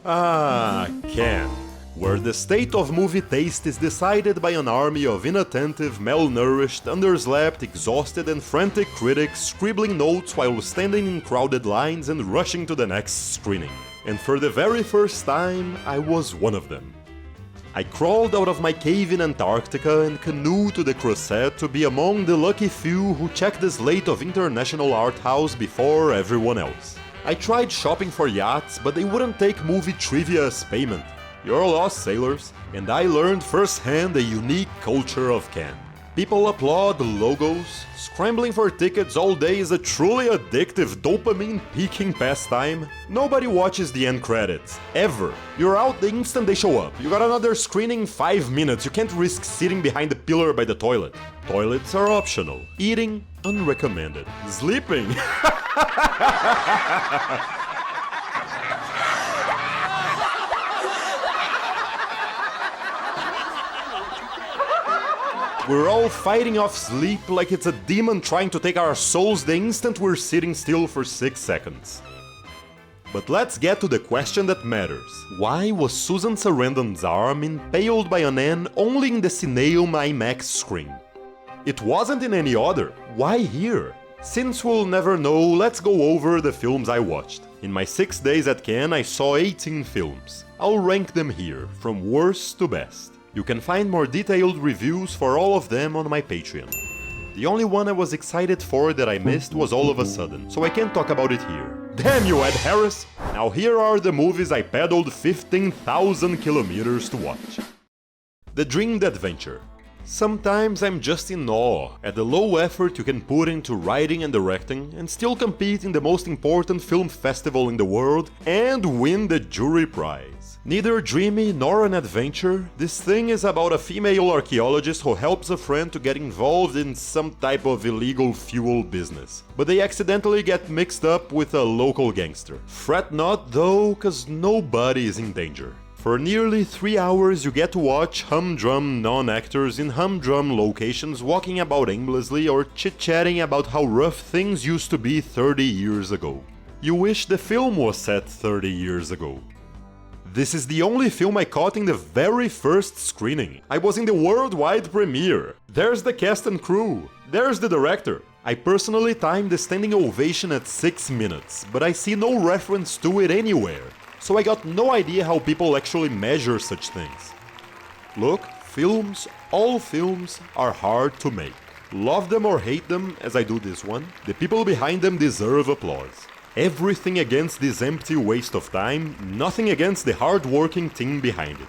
Ah, Cannes, where the state of movie taste is decided by an army of inattentive, malnourished, underslept, exhausted and frantic critics scribbling notes while standing in crowded lines and rushing to the next screening. And for the very first time, I was one of them. I crawled out of my cave in Antarctica and canoed to the Croisette to be among the lucky few who checked the slate of international art house before everyone else. I tried shopping for yachts, but they wouldn't take movie trivia as payment. You're lost, sailors, and I learned firsthand the unique culture of Cannes. People applaud the logos. Scrambling for tickets all day is a truly addictive, dopamine-peaking pastime. Nobody watches the end credits, ever. You're out the instant they show up. You got another screening in 5 minutes, you can't risk sitting behind the pillar by the toilet. Toilets are optional. Eating, unrecommended. Sleeping? We're all fighting off sleep like it's a demon trying to take our souls the instant we're sitting still for 6 seconds. But let's get to the question that matters. Why was Susan Sarandon's arm impaled by an N only in the Cineum IMAX screen? It wasn't in any other. Why here? Since we'll never know, let's go over the films I watched. In my 6 days at Cannes, I saw 18 films. I'll rank them here, from worst to best. You can find more detailed reviews for all of them on my Patreon. The only one I was excited for that I missed was All of a Sudden, so I can't talk about it here. Damn you, Ed Harris! Now here are the movies I paddled 15,000 kilometers to watch. The Dreamed Adventure. Sometimes I'm just in awe at the low effort you can put into writing and directing and still compete in the most important film festival in the world and win the jury prize. Neither dreamy nor an adventure, this thing is about a female archaeologist who helps a friend to get involved in some type of illegal fuel business. But they accidentally get mixed up with a local gangster. Fret not though, cause nobody is in danger. For nearly 3 hours you get to watch humdrum non-actors in humdrum locations walking about aimlessly or chit-chatting about how rough things used to be 30 years ago. You wish the film was set 30 years ago. This is the only film I caught in the very first screening. I was in the worldwide premiere. There's the cast and crew. There's the director. I personally timed the standing ovation at 6 minutes, but I see no reference to it anywhere. So I got no idea how people actually measure such things. Look, films, all films, are hard to make. Love them or hate them, as I do this one, the people behind them deserve applause. Everything against this empty waste of time, nothing against the hard-working team behind it.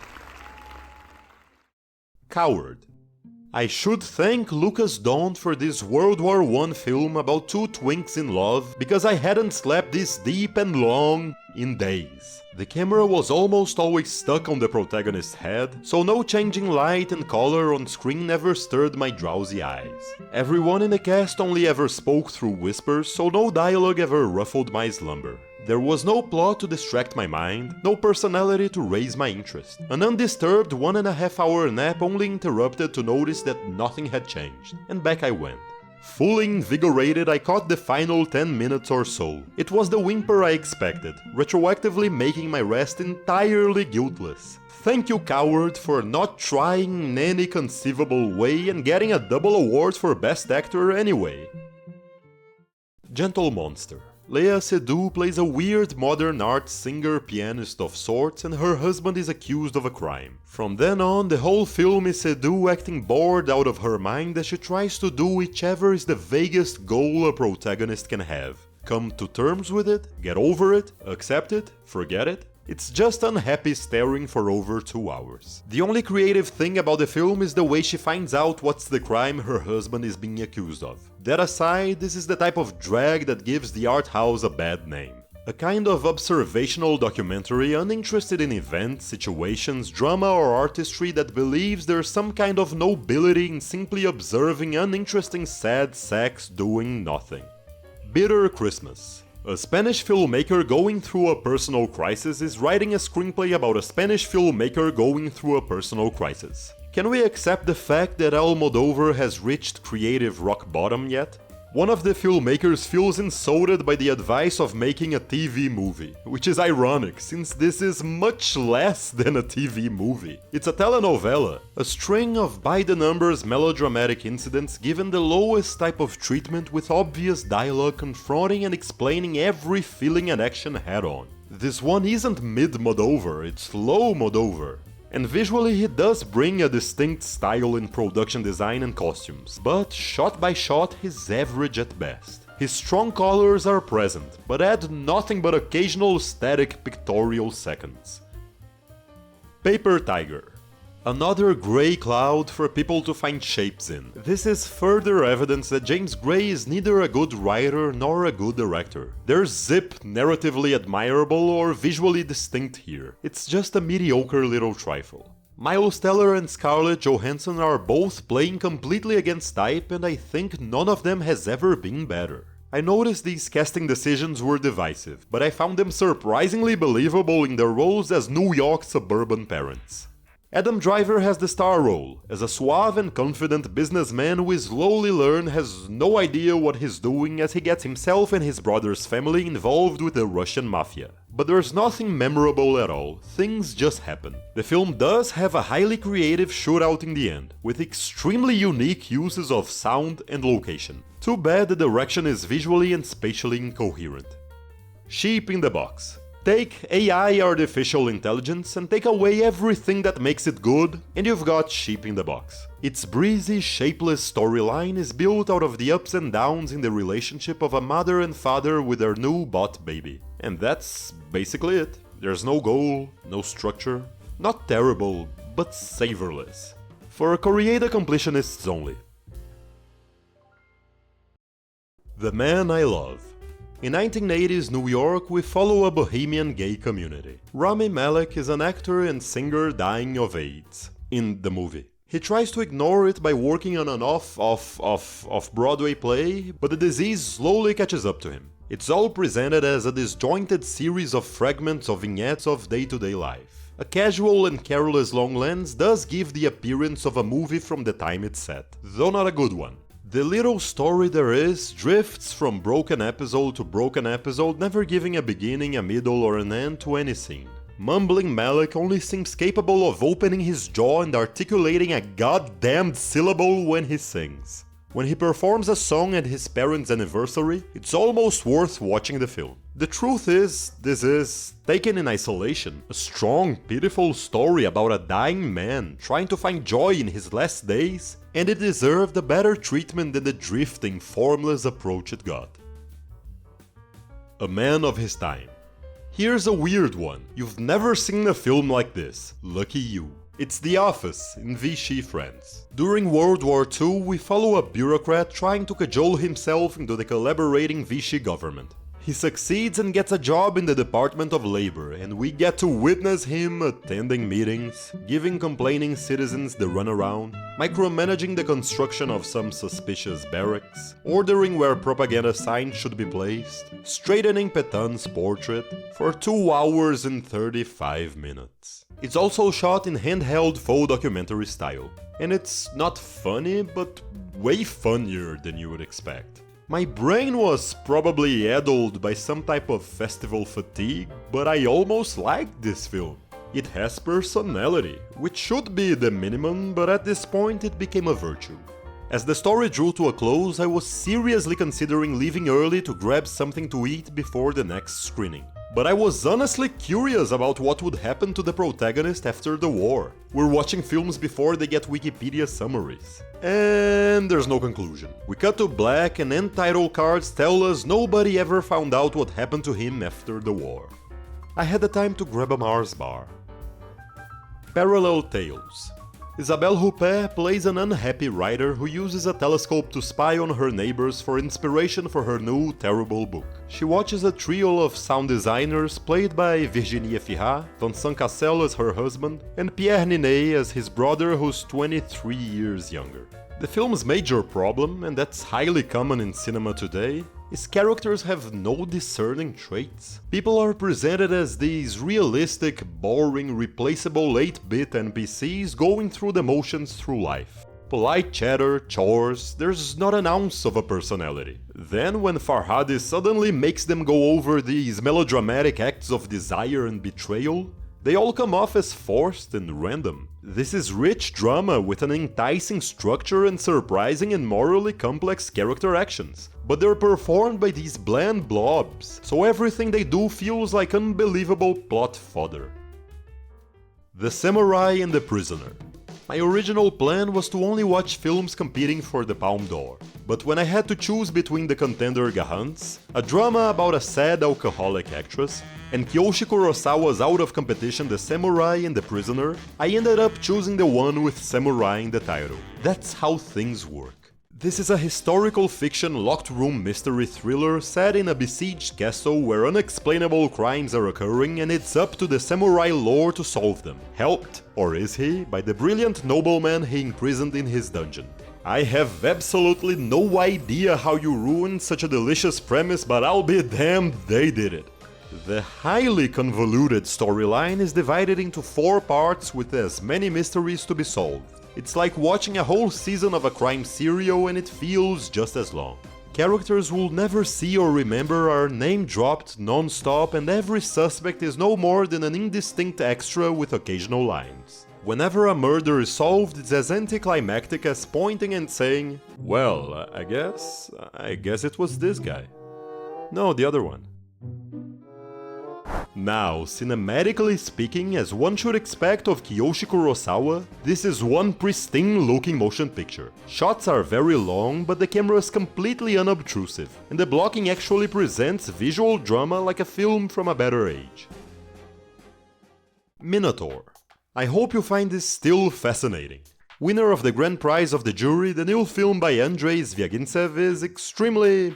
Coward. I should thank Lucas Dawn for this World War I film about two twinks in love, because I hadn't slept this deep and long in days. The camera was almost always stuck on the protagonist's head, so no changing light and color on screen never stirred my drowsy eyes. Everyone in the cast only ever spoke through whispers, so no dialogue ever ruffled my slumber. There was no plot to distract my mind, no personality to raise my interest. An undisturbed 1.5 hour nap only interrupted to notice that nothing had changed, and back I went. Fully invigorated, I caught the final 10 minutes or so. It was the whimper I expected, retroactively making my rest entirely guiltless. Thank you, Coward, for not trying in any conceivable way and getting a double award for Best Actor anyway. Gentle Monster. Léa Seydoux plays a weird modern art singer-pianist of sorts, and her husband is accused of a crime. From then on, the whole film is Seydoux acting bored out of her mind as she tries to do whichever is the vaguest goal a protagonist can have. Come to terms with it, get over it, accept it, forget it. It's just unhappy staring for over 2 hours. The only creative thing about the film is the way she finds out what's the crime her husband is being accused of. That aside, this is the type of drag that gives the art house a bad name. A kind of observational documentary uninterested in events, situations, drama or artistry that believes there's some kind of nobility in simply observing uninteresting sad sacks doing nothing. Bitter Christmas. A Spanish filmmaker going through a personal crisis is writing a screenplay about a Spanish filmmaker going through a personal crisis. Can we accept the fact that Almodovar has reached creative rock bottom yet? One of the filmmakers feels insulted by the advice of making a TV movie, which is ironic since this is much less than a TV movie. It's a telenovela, a string of by-the-numbers melodramatic incidents given the lowest type of treatment with obvious dialogue confronting and explaining every feeling and action head-on. This one isn't mid-Moldova, it's low Moldova. And visually he does bring a distinct style in production design and costumes, but shot by shot he's average at best. His strong colors are present, but add nothing but occasional static pictorial seconds. Paper Tiger. Another grey cloud for people to find shapes in. This is further evidence that James Gray is neither a good writer nor a good director. There's zip narratively admirable or visually distinct here. It's just a mediocre little trifle. Miles Teller and Scarlett Johansson are both playing completely against type, and I think none of them has ever been better. I noticed these casting decisions were divisive, but I found them surprisingly believable in their roles as New York suburban parents. Adam Driver has the star role, as a suave and confident businessman who we slowly learn has no idea what he's doing as he gets himself and his brother's family involved with the Russian mafia. But there's nothing memorable at all, things just happen. The film does have a highly creative shootout in the end, with extremely unique uses of sound and location. Too bad the direction is visually and spatially incoherent. Sheep in the box. Take AI artificial intelligence and take away everything that makes it good, and you've got Sheep in the Box. Its breezy, shapeless storyline is built out of the ups and downs in the relationship of a mother and father with their new bought baby. And that's basically it. There's no goal, no structure. Not terrible, but savorless. For Croisette completionists only. The Man I Love. In 1980s New York, we follow a bohemian gay community. Rami Malek is an actor and singer dying of AIDS in the movie. He tries to ignore it by working on an off-Broadway play, but the disease slowly catches up to him. It's all presented as a disjointed series of fragments of vignettes of day-to-day life. A casual and careless long lens does give the appearance of a movie from the time it's set, though not a good one. The little story there is drifts from broken episode to broken episode, never giving a beginning, a middle, or an end to any scene. Mumbling Malek only seems capable of opening his jaw and articulating a goddamned syllable when he sings. When he performs a song at his parents' anniversary, it's almost worth watching the film. The truth is, this is, taken in isolation, a strong, pitiful story about a dying man trying to find joy in his last days, and it deserved a better treatment than the drifting, formless approach it got. A Man of His Time. Here's a weird one. You've never seen a film like this. Lucky you. It's The Office in Vichy, France. During World War II, we follow a bureaucrat trying to cajole himself into the collaborating Vichy government. He succeeds and gets a job in the Department of Labor, and we get to witness him attending meetings, giving complaining citizens the runaround, micromanaging the construction of some suspicious barracks, ordering where propaganda signs should be placed, straightening Pétain's portrait for 2 hours and 35 minutes. It's also shot in handheld faux documentary style, and it's not funny, but way funnier than you would expect. My brain was probably addled by some type of festival fatigue, but I almost liked this film. It has personality, which should be the minimum, but at this point it became a virtue. As the story drew to a close, I was seriously considering leaving early to grab something to eat before the next screening. But I was honestly curious about what would happen to the protagonist after the war. We're watching films before they get Wikipedia summaries. And there's no conclusion. We cut to black and end title cards tell us nobody ever found out what happened to him after the war. I had the time to grab a Mars bar. Parallel Tales. Isabelle Huppert plays an unhappy writer who uses a telescope to spy on her neighbors for inspiration for her new terrible book. She watches a trio of sound designers played by Virginie Efira, Vincent Cassel as her husband, and Pierre Ninet as his brother who's 23 years younger. The film's major problem, and that's highly common in cinema today, is characters have no discerning traits. People are presented as these realistic, boring, replaceable 8-bit NPCs going through the motions through life. polite chatter, chores, there's not an ounce of a personality. Then when Farhadi suddenly makes them go over these melodramatic acts of desire and betrayal, they all come off as forced and random. This is rich drama with an enticing structure and surprising and morally complex character actions, but they're performed by these bland blobs, so everything they do feels like unbelievable plot fodder. The Samurai and the Prisoner. My original plan was to only watch films competing for the Palme d'Or, but when I had to choose between the contender Gahans, a drama about a sad alcoholic actress, and Kiyoshi Kurosawa's out of competition The Samurai and the Prisoner, I ended up choosing the one with Samurai in the title. That's how things work. This is a historical fiction locked room mystery thriller set in a besieged castle where unexplainable crimes are occurring and it's up to the samurai lord to solve them, helped, or is he, by the brilliant nobleman he imprisoned in his dungeon. I have absolutely no idea how you ruined such a delicious premise, but I'll be damned they did it. The highly convoluted storyline is divided into 4 parts with as many mysteries to be solved. It's like watching a whole season of a crime serial and it feels just as long. Characters we'll never see or remember are name-dropped non-stop and every suspect is no more than an indistinct extra with occasional lines. Whenever a murder is solved, it's as anticlimactic as pointing and saying, "Well, I guess it was this guy. No, the other one." Now, cinematically speaking, as one should expect of Kiyoshi Kurosawa, this is one pristine-looking motion picture. Shots are very long, but the camera is completely unobtrusive, and the blocking actually presents visual drama like a film from a better age. Minotaur. I hope you find this still fascinating. Winner of the grand prize of the jury, the new film by Andrei Zvyagintsev is extremely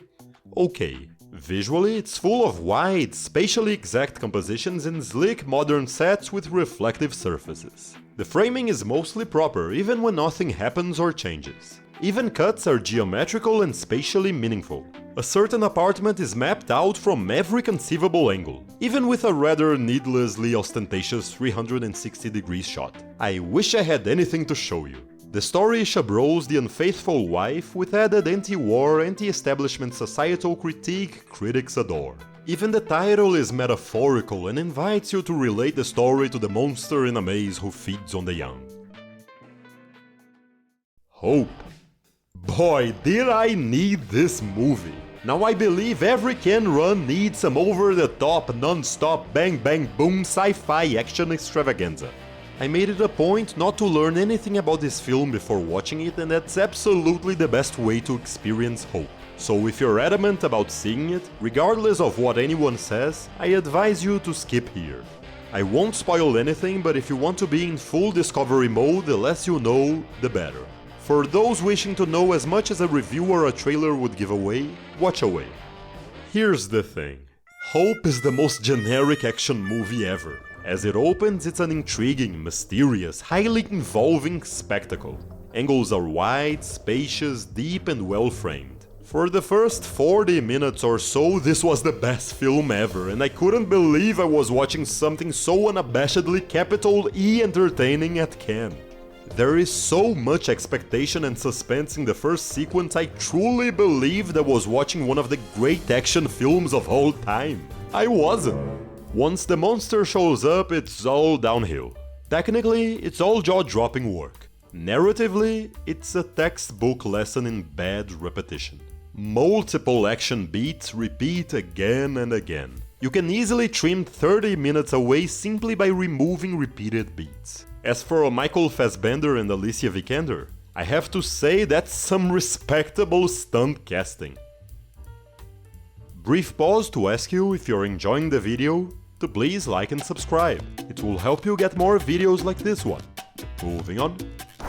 okay. Visually, it's full of wide, spatially exact compositions and slick modern sets with reflective surfaces. The framing is mostly proper, even when nothing happens or changes. Even cuts are geometrical and spatially meaningful. A certain apartment is mapped out from every conceivable angle, even with a rather needlessly ostentatious 360-degree shot. I wish I had anything to show you. The story chabros the unfaithful wife with added anti-war, anti-establishment societal critique critics adore. Even the title is metaphorical and invites you to relate the story to the monster in a maze who feeds on the young. Hope. Boy, did I need this movie! Now I believe every Can run needs some over-the-top, non-stop, bang-bang-boom sci-fi action extravaganza. I made it a point not to learn anything about this film before watching it, and that's absolutely the best way to experience hope. So if you're adamant about seeing it, regardless of what anyone says, I advise you to skip here. I won't spoil anything, but if you want to be in full discovery mode, the less you know, the better. For those wishing to know as much as a review or a trailer would give away, watch away. Here's the thing. Hope is the most generic action movie ever. As it opens, it's an intriguing, mysterious, highly involving spectacle. Angles are wide, spacious, deep and well framed. For the first 40 minutes or so, this was the best film ever, and I couldn't believe I was watching something so unabashedly capital E entertaining at Cannes. There is so much expectation and suspense in the first sequence, I truly believed I was watching one of the great action films of all time. I wasn't. Once the monster shows up, it's all downhill. Technically, it's all jaw-dropping work. Narratively, it's a textbook lesson in bad repetition. Multiple action beats repeat again and again. You can easily trim 30 minutes away simply by removing repeated beats. As for Michael Fassbender and Alicia Vikander, I have to say that's some respectable stunt casting. Brief pause to ask you, if you're enjoying the video, to please like and subscribe. It will help you get more videos like this one. Moving on.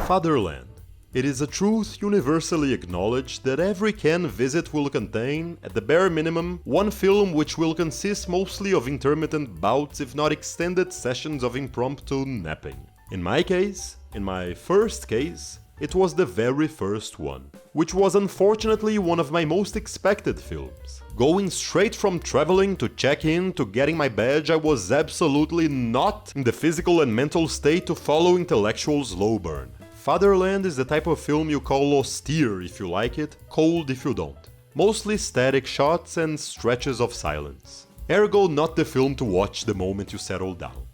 Fatherland. It is a truth universally acknowledged that every Cannes visit will contain, at the bare minimum, one film which will consist mostly of intermittent bouts if not extended sessions of impromptu napping. In my case, in my first case, it was the very first one, which was unfortunately one of my most expected films. Going straight from traveling to check-in to getting my badge, I was absolutely not in the physical and mental state to follow intellectual slow burn. Fatherland is the type of film you call austere if you like it, cold if you don't. Mostly static shots and stretches of silence. Ergo not the film to watch the moment you settle down.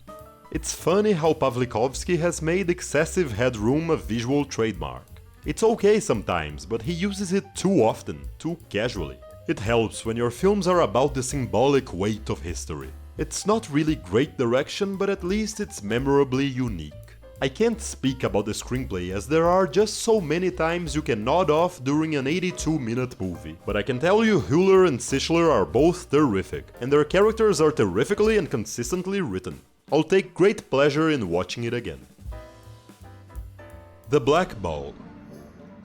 It's funny how Pawlikowski has made excessive headroom a visual trademark. It's okay sometimes, but he uses it too often, too casually. It helps when your films are about the symbolic weight of history. It's not really great direction, but at least it's memorably unique. I can't speak about the screenplay as there are just so many times you can nod off during an 82-minute movie, but I can tell you Hüller and Sichler are both terrific, and their characters are terrifically and consistently written. I'll take great pleasure in watching it again. The Black Ball.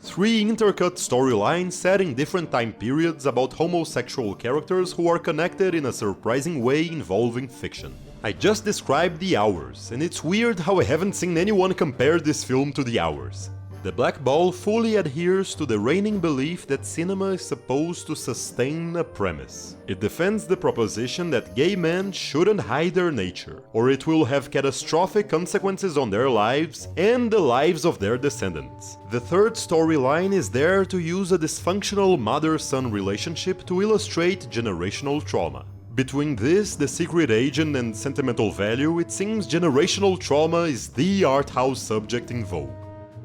3 intercut storylines set in different time periods about homosexual characters who are connected in a surprising way involving fiction. I just described The Hours, and it's weird how I haven't seen anyone compare this film to The Hours. The Black Ball fully adheres to the reigning belief that cinema is supposed to sustain a premise. It defends the proposition that gay men shouldn't hide their nature, or it will have catastrophic consequences on their lives and the lives of their descendants. The third storyline is there to use a dysfunctional mother-son relationship to illustrate generational trauma. Between this, the secret agent, and sentimental value, it seems generational trauma is the art house subject in vogue.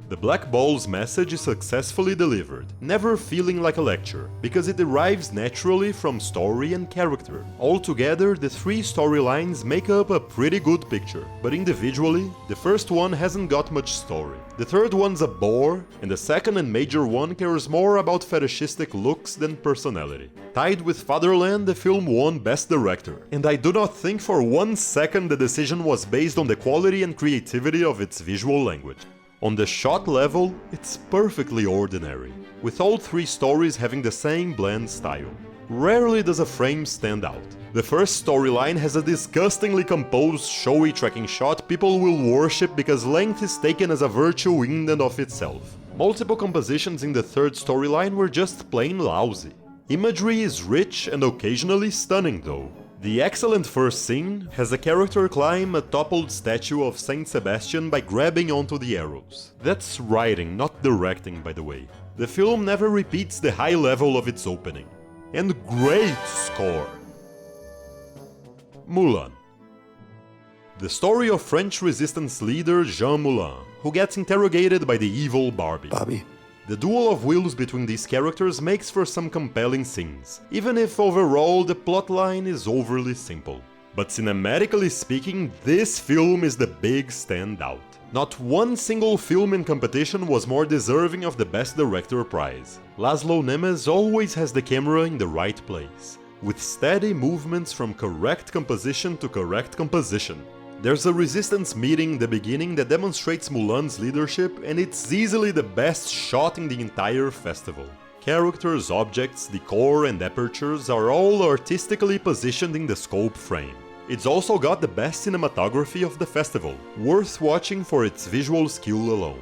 The Black Ball's message is successfully delivered, never feeling like a lecture, because it derives naturally from story and character. Altogether, the 3 storylines make up a pretty good picture, but individually, the first one hasn't got much story. The third one's a bore, and the second and major one cares more about fetishistic looks than personality. Tied with Fatherland, the film won Best Director, and I do not think for 1 second the decision was based on the quality and creativity of its visual language. On the shot level, it's perfectly ordinary, with all 3 stories having the same bland style. Rarely does a frame stand out. The first storyline has a disgustingly composed, showy tracking shot people will worship because length is taken as a virtue in and of itself. Multiple compositions in the third storyline were just plain lousy. Imagery is rich and occasionally stunning though. The excellent first scene has a character climb a toppled statue of Saint Sebastian by grabbing onto the arrows. That's writing, not directing, by the way. The film never repeats the high level of its opening. And great score! Moulin. The story of French resistance leader Jean Moulin, who gets interrogated by the evil Barbie. The duel of wills between these characters makes for some compelling scenes, even if overall the plotline is overly simple. But cinematically speaking, this film is the big standout. Not one single film in competition was more deserving of the Best Director prize. Laszlo Nemes always has the camera in the right place, with steady movements from correct composition to correct composition. There's a resistance meeting in the beginning that demonstrates Moulin's leadership, and it's easily the best shot in the entire festival. Characters, objects, decor, and apertures are all artistically positioned in the scope frame. It's also got the best cinematography of the festival, worth watching for its visual skill alone.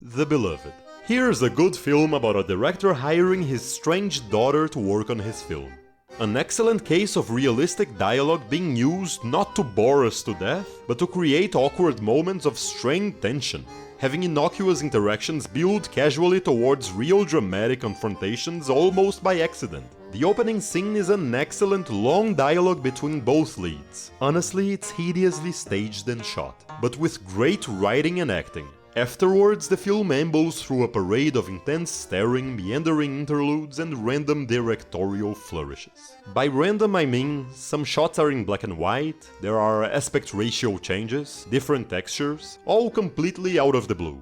The Beloved. Here's a good film about a director hiring his strange daughter to work on his film. An excellent case of realistic dialogue being used not to bore us to death, but to create awkward moments of strained tension, having innocuous interactions build casually towards real dramatic confrontations almost by accident. The opening scene is an excellent long dialogue between both leads. Honestly, it's hideously staged and shot, but with great writing and acting. Afterwards, the film ambles through a parade of intense staring, meandering interludes and random directorial flourishes. By random I mean, some shots are in black and white, there are aspect ratio changes, different textures, all completely out of the blue.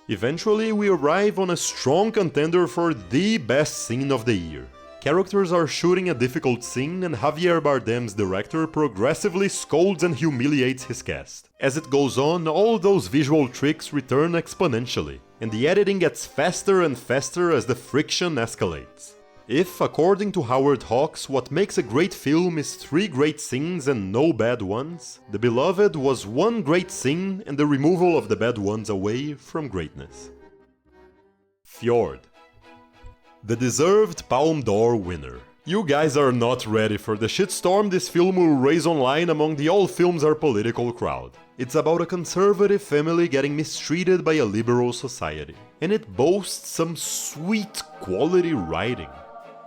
Eventually we arrive on a strong contender for the best scene of the year. Characters are shooting a difficult scene and Javier Bardem's director progressively scolds and humiliates his cast. As it goes on, all those visual tricks return exponentially, and the editing gets faster and faster as the friction escalates. If, according to Howard Hawks, what makes a great film is 3 great scenes and no bad ones, The Beloved was 1 great scene and the removal of the bad ones away from greatness. Fjord. The deserved Palme d'Or winner. You guys are not ready for the shitstorm this film will raise online among the all films are political crowd. It's about a conservative family getting mistreated by a liberal society. And it boasts some sweet quality writing.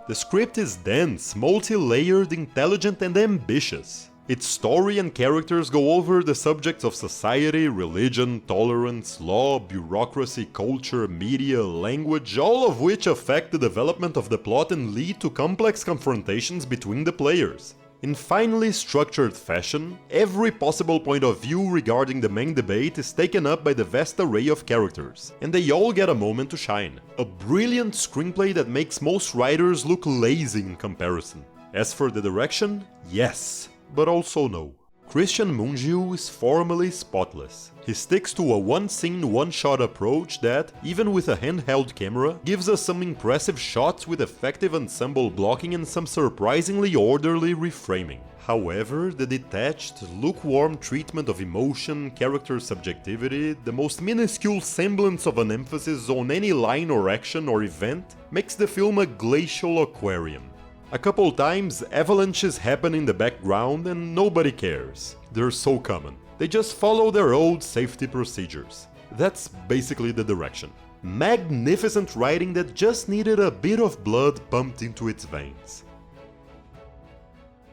The script is dense, multi-layered, intelligent and ambitious. Its story and characters go over the subjects of society, religion, tolerance, law, bureaucracy, culture, media, language, all of which affect the development of the plot and lead to complex confrontations between the players. In finely structured fashion, every possible point of view regarding the main debate is taken up by the vast array of characters, and they all get a moment to shine. A brilliant screenplay that makes most writers look lazy in comparison. As for the direction, yes, but also no. Christian Mungiu is formally spotless. He sticks to a one-scene, one-shot approach that, even with a handheld camera, gives us some impressive shots with effective ensemble blocking and some surprisingly orderly reframing. However, the detached, lukewarm treatment of emotion, character subjectivity, the most minuscule semblance of an emphasis on any line or action or event, makes the film a glacial aquarium. A couple times, avalanches happen in the background and nobody cares. They're so common. They just follow their old safety procedures. That's basically the direction. Magnificent writing that just needed a bit of blood pumped into its veins.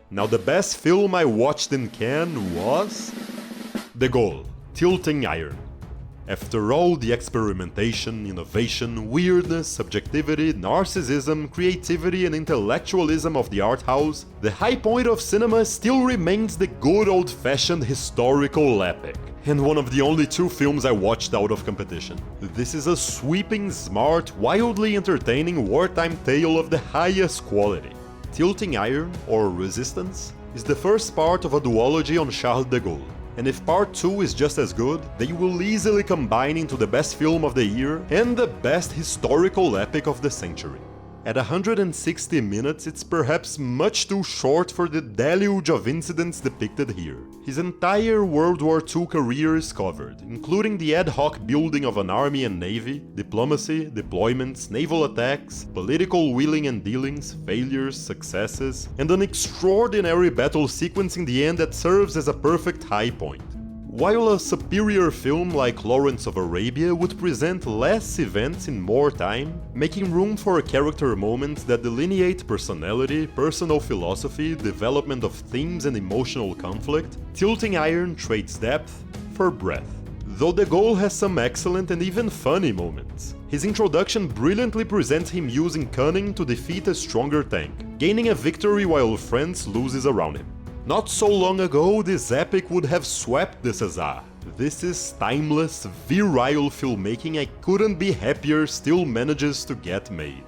Now the best film I watched in Cannes was... The Gaulle, Tilting Iron. After all the experimentation, innovation, weirdness, subjectivity, narcissism, creativity and intellectualism of the art house, the high point of cinema still remains the good old-fashioned historical epic, and one of the only two films I watched out of competition. This is a sweeping, smart, wildly entertaining wartime tale of the highest quality. Tilting Iron, or Resistance, is the first part of a duology on Charles de Gaulle. And if part 2 is just as good, they will easily combine into the best film of the year and the best historical epic of the century. At 160 minutes, it's perhaps much too short for the deluge of incidents depicted here. His entire World War II career is covered, including the ad hoc building of an army and navy, diplomacy, deployments, naval attacks, political wheeling and dealings, failures, successes, and an extraordinary battle sequence in the end that serves as a perfect high point. While a superior film like Lawrence of Arabia would present less events in more time, making room for character moments that delineate personality, personal philosophy, development of themes and emotional conflict, Tilting Iron trades depth for breadth. Though de Gaulle has some excellent and even funny moments. His introduction brilliantly presents him using cunning to defeat a stronger tank, gaining a victory while France loses around him. Not so long ago, this epic would have swept the César. This is timeless, virile filmmaking I couldn't be happier still manages to get made.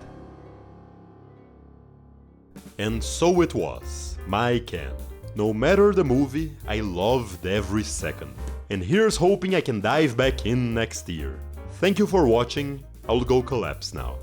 And so it was, my Cannes. No matter the movie, I loved every second. And here's hoping I can dive back in next year. Thank you for watching, I'll go collapse now.